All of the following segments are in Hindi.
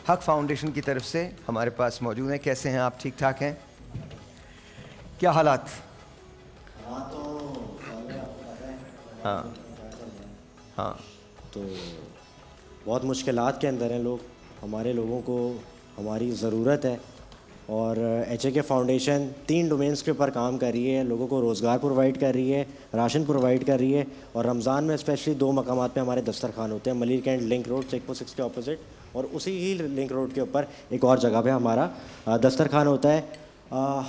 हक फाउंडेशन की तरफ से हमारे पास मौजूद हैं। कैसे हैं आप? ठीक ठाक हैं? क्या हालात? हाँ हाँ, तो बहुत मुश्किलात के अंदर हैं लोग। हमारे लोगों को हमारी ज़रूरत है और HAK फाउंडेशन 3 डोमेन्स के ऊपर काम कर रही है। लोगों को रोज़गार प्रोवाइड कर रही है, राशन प्रोवाइड कर रही है और रमज़ान में स्पेशली 2 मकामात पे हमारे दस्तरखान होते हैं, Malir Cantt link road check post 6 के ऑपोजिट, और उसी ही लिंक रोड के ऊपर एक और जगह पे हमारा दस्तरखान होता है।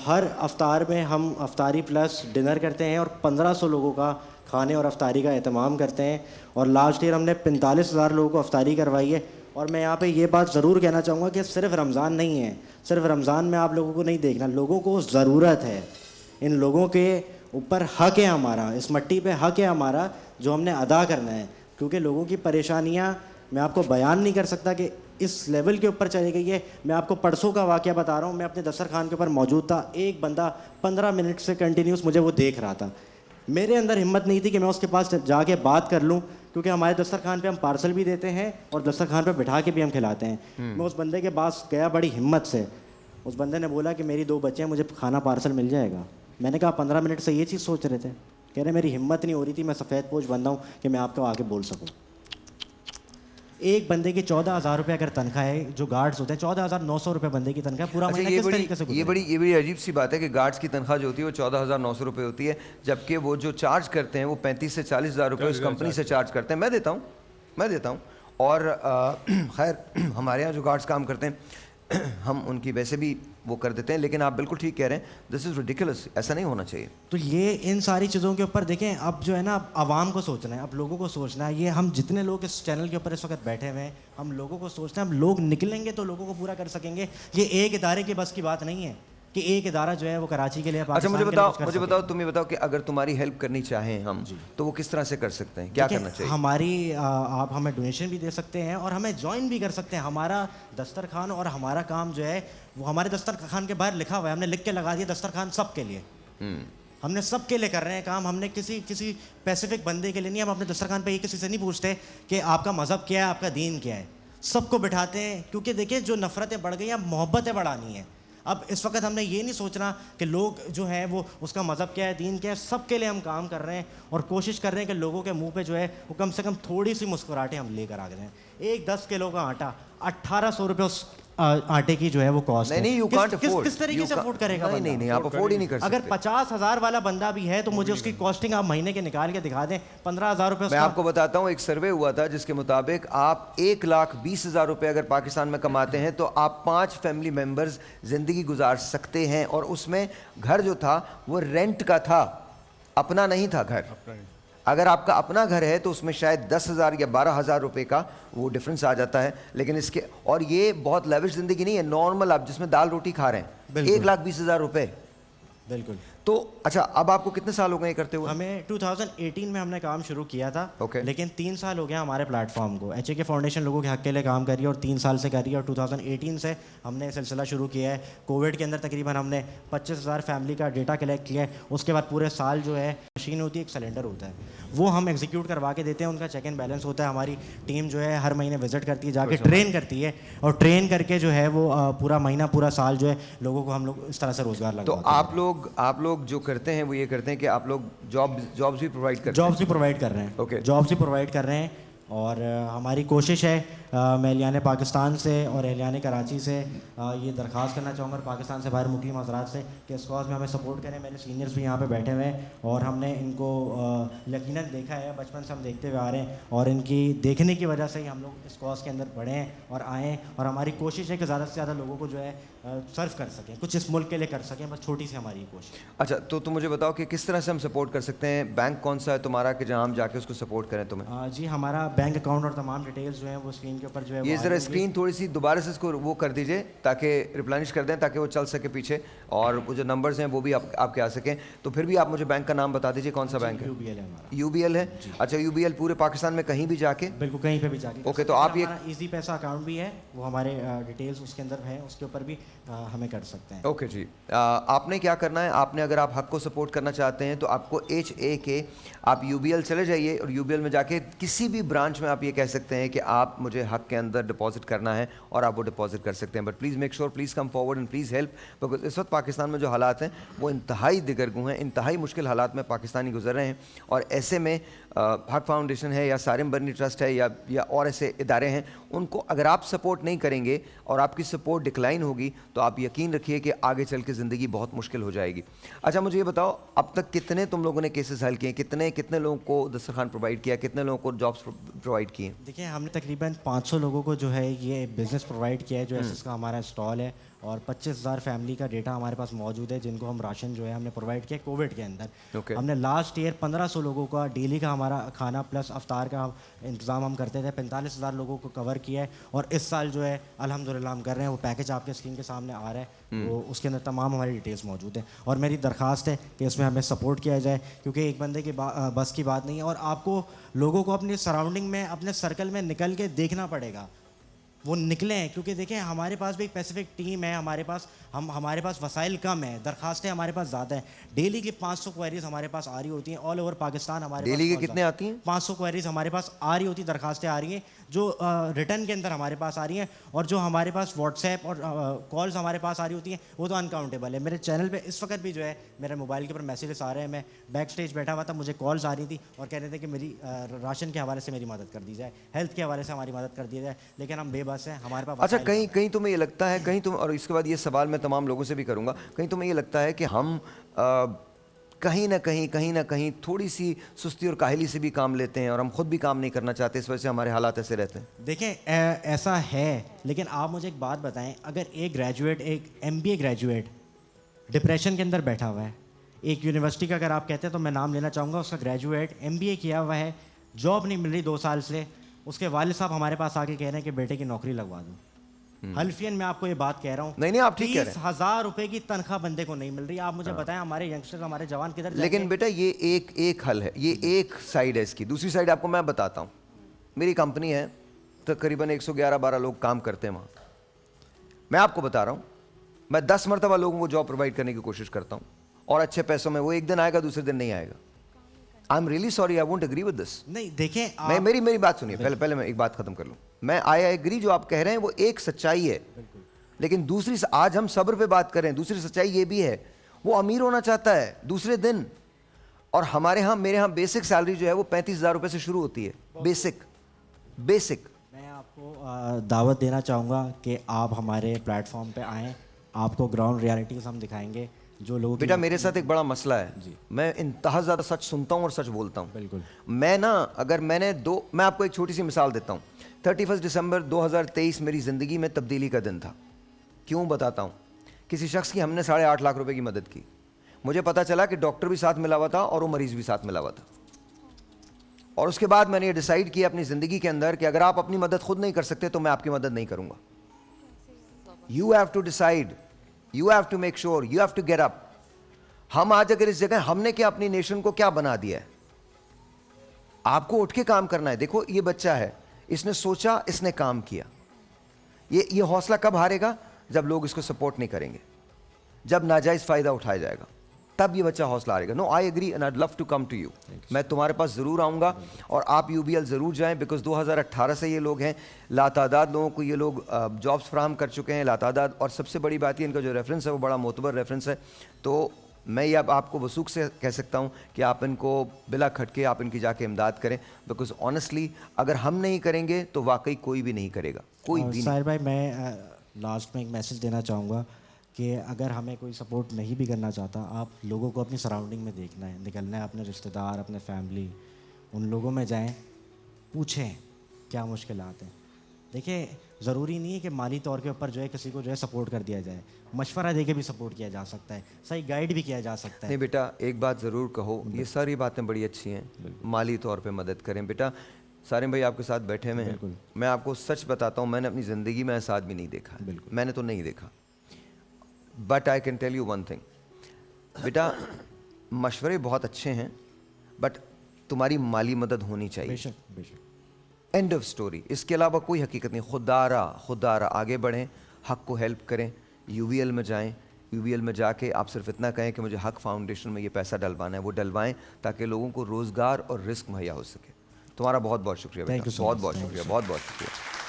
हर अफ्तार में हम अफ्तारी प्लस डिनर करते हैं और 1500 लोगों का खाने और अफ्तारी का एहतमाम करते हैं और लास्ट ईयर हमने 45,000 लोगों को अफ्तारी करवाई है। और मैं यहाँ पे ये बात ज़रूर कहना चाहूँगा कि सिर्फ रमज़ान नहीं है, सिर्फ रमज़ान में आप लोगों को नहीं देखना, लोगों को ज़रूरत है, इन लोगों के ऊपर हक है हमारा, इस मट्टी पे हक है हमारा जो हमने अदा करना है। क्योंकि लोगों की परेशानियाँ मैं आपको बयान नहीं कर सकता कि इस लेवल के ऊपर चली गई है। मैं आपको परसों का वाक़या बता रहा हूँ, मैं अपने दस्तरखान के ऊपर मौजूद था, एक बंदा 15 मिनट से कंटिन्यूस मुझे वो देख रहा था। मेरे अंदर हिम्मत नहीं थी कि मैं उसके पास जाके बात कर लूँ, क्योंकि हमारे दस्तरखान पे हम पार्सल भी देते हैं और दस्तरखान पे बिठा के भी हम खिलाते हैं। मैं उस बंदे के पास गया बड़ी हिम्मत से। उस बंदे ने बोला कि मेरी 2 बच्चे हैं, मुझे खाना पार्सल मिल जाएगा। मैंने कहा 15 मिनट से ये चीज़ सोच रहे थे? कह रहे मेरी हिम्मत नहीं हो रही थी, मैं सफ़ेद पोश बंदा हूँ कि मैं आपको आके बोल सकूँ। एक बंदे की 14,000 रुपये अगर तनख्वाह है, जो गार्ड्स होते हैं 14,900 रुपये बंदे की तनख्वाह, पूरा महीना किस तरीके से ये बड़ी अजीब सी बात है कि गार्ड्स की तनख्वाह जो होती है वो 14,900 रुपये होती है, जबकि वो जो चार्ज करते हैं वो 35 से 40,000 रुपये उस कंपनी से चार्ज करते हैं। मैं देता हूँ और खैर हमारे यहाँ जो गार्ड्स काम करते हैं हम उनकी वैसे भी वो कर देते हैं, लेकिन आप बिल्कुल ठीक कह रहे हैं, दिस इज़ रिडिकुलस, ऐसा नहीं होना चाहिए। तो ये इन सारी चीज़ों के ऊपर देखें, अब जो है ना, अब आवाम को सोचना है, अब लोगों को सोचना है। ये हम जितने लोग इस चैनल के ऊपर इस वक्त बैठे हुए हैं, हम लोगों को सोचना है, हम लोग निकलेंगे तो लोगों को पूरा कर सकेंगे। ये एक इदारे की बस की बात नहीं है कि एक इदारा जो है वो कराची के लिए, अच्छा मुझे बताओ तुम ये बताओ कि अगर तुम्हारी हेल्प करनी चाहें हम, तो वो किस तरह से कर सकते हैं? क्या करना चाहिए? हमारी आप हमें डोनेशन भी दे सकते हैं और हमें ज्वाइन भी कर सकते हैं। हमारा दस्तरखान और हमारा काम जो है वो हमारे दस्तरखान के बाहर लिखा हुआ है, हमने लिख के लगा दिया दस्तरखान सबके लिए। हमने सबके लिए कर रहे हैं काम, हमने किसी स्पेसिफिक बंदे के लिए नहीं। हम अपने दस्तरखान पे ये किसी से नहीं पूछते कि आपका मज़हब क्या है, आपका दीन क्या है। सबको बिठाते हैं, क्योंकि देखिए जो नफ़रतें बढ़ गई हैं, अब मोहब्बतें बढ़ानी है। अब इस वक्त हमने ये नहीं सोचना कि लोग जो है वो उसका मज़हब क्या है, दीन क्या है, सबके लिए हम काम कर रहे हैं और कोशिश कर रहे हैं कि लोगों के मुंह पे जो है वो कम से कम थोड़ी सी मुस्कुराहटें हम लेकर आ गए हैं। एक 10 किलो का आटा 1,800 रुपये उस आटे की जो है वो कॉस्ट है। नहीं, किस तरीके से अफोर्ड करेगा? नहीं, आप अफोर्ड ही नहीं कर सकते। अगर 50,000 वाला बंदा भी है तो मुझे उसकी कॉस्टिंग आप महीने के निकाल के दिखा दें। 15,000 रुपये। मैं आपको बताता हूँ, एक सर्वे हुआ था जिसके मुताबिक आप 1,20,000 रुपये अगर पाकिस्तान में कमाते हैं तो आप 5 फैमिली मेंबर्स जिंदगी गुजार सकते हैं। और उसमें घर जो था वो रेंट का था, अपना नहीं था घर। अगर आपका अपना घर है तो उसमें शायद 10,000 या 12,000 रुपये का वो डिफरेंस आ जाता है। लेकिन इसके, और ये बहुत लेविश ज़िंदगी नहीं है, नॉर्मल आप जिसमें दाल रोटी खा रहे हैं, 1,20,000 रुपये। बिल्कुल। तो अच्छा, अब आपको कितने साल हो गए करते हुए? हमें 2018 में हमने काम शुरू किया था। लेकिन 3 साल हो गया हमारे प्लेटफॉर्म को। HAK फाउंडेशन लोगों के हक के लिए काम कर रही है और 3 साल से कर रही है और 2018 से हमने सिलसिला शुरू किया है। कोविड के अंदर तकरीबन हमने 25,000 फैमिली का डेटा कलेक्ट किया है। उसके बाद पूरे साल जो है मशीन होती है, एक सिलेंडर होता है, वो हम एग्जीक्यूट करवा के देते हैं। उनका चेक एंड बैलेंस होता है। हमारी टीम जो है हर महीने विजिट करती है, जाके ट्रेन करती है और ट्रेन करके जो है वो पूरा महीना पूरा साल जो है लोगों को हम लोग इस तरह से रोज़गार लगाते हैं। तो आप लोग जो करते हैं वो ये करते हैं कि आप लोग जॉब्स भी प्रोवाइड करते हैं? जॉब्स भी प्रोवाइड कर रहे हैं। ओके, जॉब्स भी प्रोवाइड कर रहे हैं और हमारी कोशिश है, मैं एहलियान पाकिस्तान से और एहलियान कराची से ये दरख्वास्त करना चाहूँगा और पाकिस्तान से बाहर मुकीम हज़रात से कि इस कॉज में हमें सपोर्ट करें। मेरे सीनियर्स भी यहाँ पे बैठे हुए हैं और हमने इनको यकीनन देखा है, बचपन से हम देखते हुए आ रहे हैं और इनकी देखने की वजह से ही हम लोग इस कॉज के अंदर बढ़े हैं और आए हैं। और हमारी कोशिश है कि ज़्यादा से ज़्यादा लोगों को जो है सर्व कर सकें, कुछ इस मुल्क के लिए कर सकें, बस छोटी सी हमारी कोशिश। अच्छा, तो तुम मुझे बताओ कि किस तरह से हम सपोर्ट कर सकते हैं? बैंक कौन सा है तुम्हारा कि जहाँ हम जाके उसको सपोर्ट करें तुम्हें? जी, हमारा बैंक अकाउंट और तमाम डिटेल्स जो हैं वो स्क्रीन के ऊपर जो है ये ज़रा स्क्रीन थोड़ी सी दोबारा से इसको वो कर दीजिए ताकि रिप्लेनिश कर दें, ताकि वो चल सके पीछे, और वो जो नंबर्स हैं वो भी आपके आ सकें। तो फिर भी आप मुझे बैंक का नाम बता दीजिए, कौन सा बैंक है? UBL है हमारा। UBL है? अच्छा, UBL पूरे पाकिस्तान में कहीं भी जाके? बिल्कुल, कहीं पे भी जाके। ओके, तो आप ये ईजी पैसा अकाउंट भी है, वो हमारे डिटेल्स उसके अंदर है, उसके ऊपर भी हमें कर सकते हैं। ओके जी, आपने क्या करना है, आपने अगर आप हक को सपोर्ट करना चाहते हैं तो आपको HAK, आप UBL चले जाइए और UBL में जाके किसी भी ब्रांच ब्रांच में आप ये कह सकते हैं कि आप मुझे हक के अंदर डिपॉजिट करना है और आप वो डिपॉजिट कर सकते हैं, but please make sure, please come forward and please help, because इस वक्त पाकिस्तान में जो हालात हैं वो इंतहाई दिगरगू हैं, इंतहाई मुश्किल हालात में पाकिस्तानी गुजर रहे हैं। और ऐसे में हक फाउंडेशन है या सारिम बर्नी ट्रस्ट है या और ऐसे इदारे हैं, उनको अगर आप सपोर्ट नहीं करेंगे और आपकी सपोर्ट डिक्लाइन होगी तो आप यकीन रखिए कि आगे चल के ज़िंदगी बहुत मुश्किल हो जाएगी। अच्छा मुझे ये बताओ, अब तक कितने तुम लोगों ने केसेस हल किए, कितने कितने लोगों को दस्तरखान प्रोवाइड किया, कितने लोगों को जॉब्स प्रोवाइड किए? देखिए, हमने तकरीबन 500 लोगों को जो है ये बिज़नेस प्रोवाइड किया है, जो एसएस का हमारा स्टॉल है, और 25,000 फैमिली का डेटा हमारे पास मौजूद है जिनको हम राशन जो है हमने प्रोवाइड किया कोविड के अंदर। Okay. हमने लास्ट ईयर 1500 लोगों का डेली का हमारा खाना प्लस अफ्तार का इंतज़ाम हम करते थे, 45,000 लोगों को कवर किया है। और इस साल जो है अल्हम्दुलिल्लाह हम कर रहे हैं, वो पैकेज आपके स्क्रीन के सामने आ रहा है, वो उसके अंदर तमाम हमारी डिटेल्स मौजूद है। और मेरी दरख्वास्त है कि इसमें हमें सपोर्ट किया जाए, क्योंकि एक बंदे की बस की बात नहीं है, और आपको लोगों को अपनी सराउंडिंग में, अपने सर्कल में निकल के देखना पड़ेगा, वो निकले हैं। क्योंकि देखें, हमारे पास भी एक स्पेसिफिक टीम है, हमारे पास वसाइल कम है, दरखास्तें हमारे पास ज़्यादा हैं। डेली की 500 क्वेरीज हमारे पास आ रही होती हैं ऑल ओवर पाकिस्तान। हमारे डेली के पास कितने आती हैं? 500 क्वेरीज हमारे पास आ रही होती, दरखास्तें आ रही हैं जो रिटर्न के अंदर हमारे पास आ रही हैं, और जो हमारे पास व्हाट्सएप और कॉल्स हमारे पास आ रही होती हैं वो तो अनकाउंटेबल है। मेरे चैनल पे इस वक्त भी जो है मेरे मोबाइल के ऊपर मैसेजेस आ रहे हैं, मैं बैक स्टेज बैठा हुआ था, मुझे कॉल्स आ रही थी और कह रहे थे कि मेरी राशन के हवाले से मेरी मदद कर दी जाए, हेल्थ के हवाले से हमारी मदद कर दी जाए, लेकिन हम बेबस हैं, हमारे पास। अच्छा, कहीं तुम्हें ये लगता है, कहीं तुम, और इसके बाद ये सवाल मैं तमाम लोगों से भी करूंगा, कहीं तुम्हें ये लगता है कि हम कहीं ना कहीं थोड़ी सी सुस्ती और काहली से भी काम लेते हैं और हम खुद भी काम नहीं करना चाहते, इस वजह से हमारे हालात ऐसे रहते हैं? देखें, ऐसा है, लेकिन आप मुझे एक बात बताएं, अगर एक ग्रेजुएट, एक एमबीए ग्रेजुएट डिप्रेशन के अंदर बैठा हुआ है, एक यूनिवर्सिटी का अगर आप कहते हैं तो मैं नाम लेना चाहूँगा, उसका ग्रेजुएट एमबीए किया हुआ है, जॉब नहीं मिल रही 2 साल से, उसके वालिद साहब हमारे पास आके कह रहे हैं कि बेटे की नौकरी लगवा दो। हल्फियन मैं आपको ये बात कह रहा हूँ, नहीं आप ठीक कह रहे हैं। 30,000 रुपए की तनख्वाह बंदे को नहीं मिल रही। आप मुझे बताएं, हमारे यंगस्टर्स, हमारे जवान किधर जाएंगे? लेकिन बेटा ये एक हल है, ये एक साइड है इसकी। दूसरी साइड आपको मैं बताता हूँ। मेरी कंपनी है, तकरीबन 111-12 लोग काम करते हैं वहाँ। मैं आपको बता रहा हूँ, मैं 10 मरतबा लोगों को जॉब प्रोवाइड करने की कोशिश करता हूँ और अच्छे पैसों में। वो एक दिन आएगा, दूसरे दिन नहीं आएगा। I am really sorry, I won't agree with this. नहीं देखें, मैं मेरी बात सुनिए, पहले मैं एक बात खत्म कर लूँ। मैं आई एग्री, जो आप कह रहे हैं वो एक सच्चाई है, लेकिन दूसरी, आज हम सब्र पे बात कर रहे हैं, दूसरी सच्चाई ये भी है, वो अमीर होना चाहता है दूसरे दिन। और हमारे यहाँ, मेरे यहाँ बेसिक सैलरी जो है वो 35,000 रुपये से शुरू होती है, बेसिक। मैं आपको दावत देना चाहूँगा कि आप हमारे प्लेटफॉर्म पे आएँ, आपको ग्राउंड रियलिटीज़ हम दिखाएंगे। जो लोग, बेटा मेरे साथ एक बड़ा मसला है, मैं इंतहा ज़्यादा सच सुनता हूँ और सच बोलता हूँ। बिल्कुल। मैं मैं आपको एक छोटी सी मिसाल देता हूँ। 31 दिसंबर 2023 मेरी ज़िंदगी में तब्दीली का दिन था। क्यों बताता हूँ। किसी शख्स की हमने 8.5 लाख रुपए की मदद की। मुझे पता चला कि डॉक्टर भी साथ मिला हुआ था और वो मरीज़ भी साथ मिला हुआ था। और उसके बाद मैंने ये डिसाइड किया अपनी ज़िंदगी के अंदर कि अगर आप अपनी मदद खुद नहीं कर सकते तो मैं आपकी मदद नहीं करूँगा। You have to decide, you have to make sure, you have to get up. हम आज अगर इस जगह, हमने क्या अपनी नेशन को क्या बना दिया है? आपको उठ के काम करना है। देखो ये बच्चा है, इसने सोचा, इसने काम किया। ये हौसला कब हारेगा? जब लोग इसको सपोर्ट नहीं करेंगे, जब नाजायज़ फ़ायदा उठाया जाएगा, तब ये बच्चा हौसला हारेगा। No, I agree and I love to come to you. मैं तुम्हारे पास ज़रूर आऊँगा और आप यूबीएल ज़रूर जाएं, बिकॉज 2018 से ये लोग हैं, लातादाद लोगों को ये लोग जॉब्स फराहम कर चुके हैं, लातादाद। और सबसे बड़ी बात है, इनका जो रेफरेंस है वो बड़ा मोतबर रेफरेंस है। तो मैं ये अब आपको वसूख से कह सकता हूँ कि आप इनको बिला खटके आप इनकी जाके इमदाद करें, बिकॉज ऑनेस्टली अगर हम नहीं करेंगे तो वाकई कोई भी नहीं करेगा, कोई भी नहीं। साहिर भाई, मैं लास्ट में एक मैसेज देना चाहूँगा कि अगर हमें कोई सपोर्ट नहीं भी करना चाहता, आप लोगों को अपनी सराउंडिंग में देखना है, निकलना है, अपने रिश्तेदार, अपने फैमिली, उन लोगों में जाएं, पूछें क्या मुश्किलात हैं। देखिए, ज़रूरी नहीं है कि माली तौर के ऊपर जो है किसी को जो है सपोर्ट कर दिया जाए, मशवरा दे के भी सपोर्ट किया जा सकता है, सही गाइड भी किया जा सकता है। नहीं बेटा, एक बात ज़रूर कहो, ये सारी बातें बड़ी अच्छी हैं, माली तौर पे मदद करें। बेटा सारिम भाई आपके साथ बैठे हुए हैं, मैं आपको सच बताता हूँ, मैंने अपनी ज़िंदगी में ऐसा आदमी नहीं देखा, मैंने तो नहीं देखा। But I can tell you one thing, बेटा मशवरे बहुत अच्छे हैं, बट तुम्हारी माली मदद होनी चाहिए। बेशक, बेशक। End of story. इसके अलावा कोई हकीकत नहीं। खुदारा आगे बढ़ें, हक को हेल्प करें, यूबीएल में जाएं, यूबीएल में जाके आप सिर्फ इतना कहें कि मुझे हक फाउंडेशन में ये पैसा डलवाना है, वो डलवाएं ताकि लोगों को रोज़गार और रिस्क मुहैया हो सके। तुम्हारा बहुत बहुत शुक्रिया Thank बेटा, you so बहुत much. बहुत Thank you शुक्रिया, so बहुत बहुत शुक्रिया।